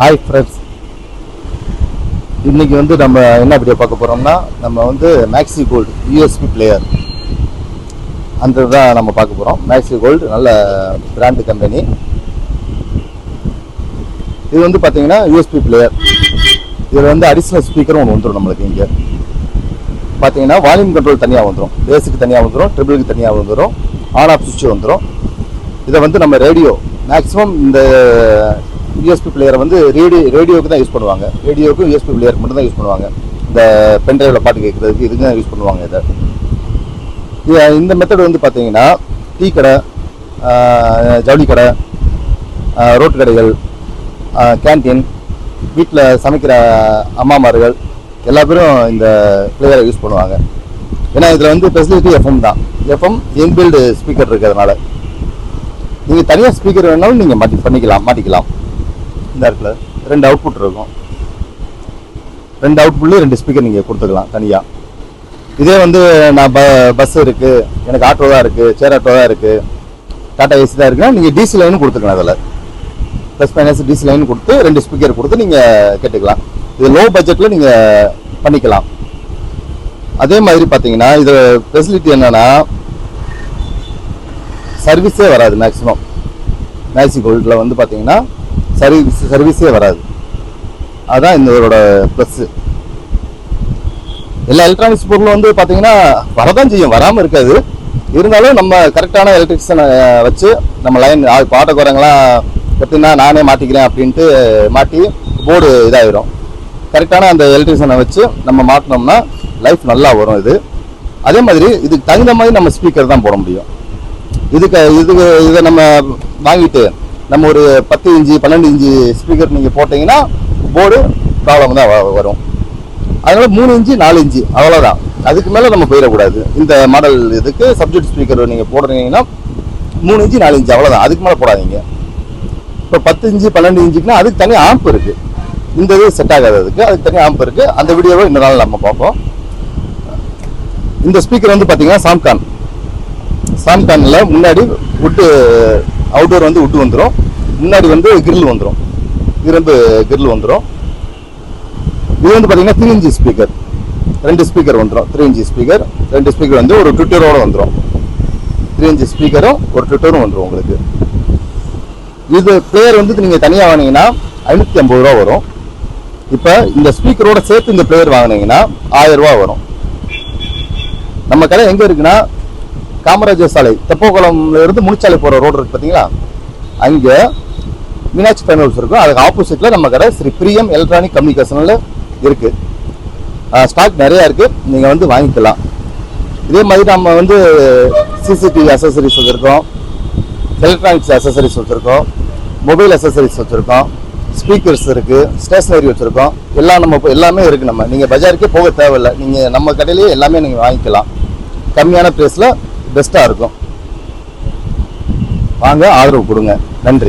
Hi friends, இன்றைக்கி வந்து நம்ம என்ன வீடியோ பார்க்க போகிறோம்னா, நம்ம வந்து மேக்ஸி கோல்டு யூஎஸ்பி பிளேயர் அந்த தான் நம்ம பார்க்க போகிறோம். மேக்ஸி கோல்டு நல்ல பிராண்டு கம்பெனி. இது வந்து பார்த்தீங்கன்னா யூஎஸ்பி பிளேயர். இதில் வந்து அடிஷ்னல் ஸ்பீக்கரும் ஒன்று வந்துடும். நம்மளுக்கு இங்கே பார்த்தீங்கன்னா வால்யூம் கண்ட்ரோல் தனியாக வந்துடும், பேஸுக்கு தனியாக வந்துடும், ட்ரிபிளுக்கு தனியாக வந்துடும், ஆன் ஆஃப் சுவிட்ச் வந்துடும். இதை வந்து நம்ம ரேடியோ மேக்ஸிமம் இந்த யூஎஸ்பி பிளேயரை வந்து ரேடியோவுக்கு தான் யூஸ் பண்ணுவாங்க. ரேடியோவுக்கும் யூஎஸ்பி பிளேயருக்கு மட்டும் தான் யூஸ் பண்ணுவாங்க. இந்த பென்ட்ரைவில் பாட்டு கேட்குறதுக்கு இதுக்கு தான் யூஸ் பண்ணுவாங்க. இந்த மெத்தட் வந்து பார்த்தீங்கன்னா டீ கடை, ஜவுளி கடை, ரோட்டு கடைகள், கேன்டீன், வீட்டில் சமைக்கிற அம்மாமார்கள் எல்லா பேரும் இந்த பிளேயரை யூஸ் பண்ணுவாங்க. ஏன்னா இதில் வந்து ஃபெசிலிட்டி எஃப்எம் தான். எஃப்எம் இன்பில்டு ஸ்பீக்கர் இருக்கிறதுனால நீங்கள் தனியாக ஸ்பீக்கர் வேணாலும் நீங்கள் மாட்டிக்கலாம். இந்த இடத்துல 2 அவுட்புட் இருக்கும். 2 அவுட்புட்லேயும் 2 ஸ்பீக்கர் நீங்கள் கொடுத்துக்கலாம் தனியாக. இதே வந்து நான் பஸ் இருக்குது, எனக்கு ஆட்டோ தான் இருக்குது, சேர் ஆட்டோ தான் இருக்குது, டாடா ஏசி தான் இருக்குன்னா நீங்கள் டிசி லைனும் கொடுத்துக்கலாம். அதில் ப்ளஸ் மைனஸ் டிசி லைன் கொடுத்து 2 ஸ்பீக்கர் கொடுத்து நீங்கள் கேட்டுக்கலாம். இது லோ பட்ஜெட்டில் நீங்கள் பண்ணிக்கலாம். அதே மாதிரி பார்த்தீங்கன்னா இது ஃபெசிலிட்டி என்னென்னா சர்வீஸே வராது. மேக்ஸிமம் மேக்ஸி கோல்டில் வந்து பார்த்தீங்கன்னா சர்வீஸே வராது. அதுதான் இதோட ப்ளஸ்ஸு. எல்லா எலக்ட்ரானிக்ஸ் பொருளும் வந்து பார்த்தீங்கன்னா வரதான் செய்யும், வராமல் இருக்காது. இருந்தாலும் நம்ம கரெக்டான எலக்ட்ரிஷியனை வச்சு நம்ம லைன் இப்போ ஆட்டோக்காரங்களாம் எப்படின்னா நானே மாட்டிக்கிறேன் அப்படின்ட்டு மாட்டி போர்டு இதாகிடும். கரெக்டான அந்த எலக்ட்ரிஷியனை வச்சு நம்ம மாட்டினோம்னா லைஃப் நல்லா வரும். இது அதே மாதிரி இதுக்கு தகுந்த மாதிரி நம்ம ஸ்பீக்கர் தான் போட முடியும். இதை நம்ம வாங்கிட்டு நம்ம ஒரு 10 இன்ச்சு 12 இன்ச்சு ஸ்பீக்கர் நீங்கள் போட்டிங்கன்னா போர்டு ப்ராப்ளம் தான் வரும். அதனால 3 இன்ச்சு 4 இன்ச்சு அவ்வளோதான், அதுக்கு மேலே நம்ம போயிடக்கூடாது. இந்த மாடல் இதுக்கு சப்ஜெக்ட் ஸ்பீக்கர் நீங்கள் போடுறீங்கன்னா 3 இன்ச்சு 4 இன்ச்சு அவ்வளோதான், அதுக்கு மேலே போடாதீங்க. இப்போ 10 இன்ச்சு 12 இன்ச்சுக்குன்னா அதுக்கு தனி ஆம்ப் இருக்குது. இந்த இது செட் ஆகாது, அதுக்கு தனி ஆம்ப் இருக்குது. அந்த வீடியோவை இன்னொரு நாள் நம்ம பார்ப்போம். இந்த ஸ்பீக்கர் வந்து பார்த்தீங்கன்னா சாம்கானில் முன்னாடி வுட்டு அவுட்டோர் வந்து வுட்டு வந்துடும், முன்னாடி வந்து கிரில் வந்துடும், இரும்பு கிரில் வந்துடும். இது வந்து பார்த்தீங்கன்னா 3 இன்ச்சு ஸ்பீக்கர், 2 ஸ்பீக்கர் வந்துடும். 3 இன்ச்சு ஸ்பீக்கர், 2 ஸ்பீக்கர் வந்து ஒரு ட்விட்டரோடு வந்துடும். 3 இன்ச்சு ஸ்பீக்கரும் ஒரு ட்விட்டரும் வந்துடும் உங்களுக்கு. இது பிளேயர் வந்து நீங்கள் தனியாக வாங்கினீங்கன்னா 550 ரூபா வரும். இப்போ இந்த ஸ்பீக்கரோட சேர்த்து இந்த பிளேயர் வாங்கினீங்கன்னா 1000 ரூபா வரும். நம்ம கடை எங்கே இருக்குன்னா காமராஜர் சாலை, தெப்பக்குளம்ல இருந்து முனிச்சாலை போகிற ரோடு இருக்குது பார்த்தீங்களா, அங்கே மீனாட்சி ஃபைனான்ஸ் இருக்கும். அதுக்கு ஆப்போசிட்டில் நம்ம கடை ஸ்ரீ பிரியம் எலக்ட்ரானிக் கம்யூனிகேஷனில் இருக்குது. ஸ்டாக் நிறையா இருக்குது, நீங்கள் வந்து வாங்கிக்கலாம். இதே மாதிரி நம்ம வந்து சிசிடிவி அசசரிஸ் வச்சுருக்கோம், எலக்ட்ரானிக்ஸ் அசசரிஸ் வச்சுருக்கோம், மொபைல் அசசரிஸ் வச்சுருக்கோம், ஸ்பீக்கர்ஸ் இருக்குது, ஸ்டேஷ்னரி வச்சுருக்கோம். எல்லாமே இருக்குது. நீங்கள் பஜாருக்கே போக தேவையில்லை, நீங்கள் நம்ம கடையிலேயே எல்லாமே நீங்கள் வாங்கிக்கலாம். கம்மியான ப்ரைஸில் பெஸ்ட்டாக இருக்கும். வாங்க, ஆதரவு கொடுங்க. நன்றி.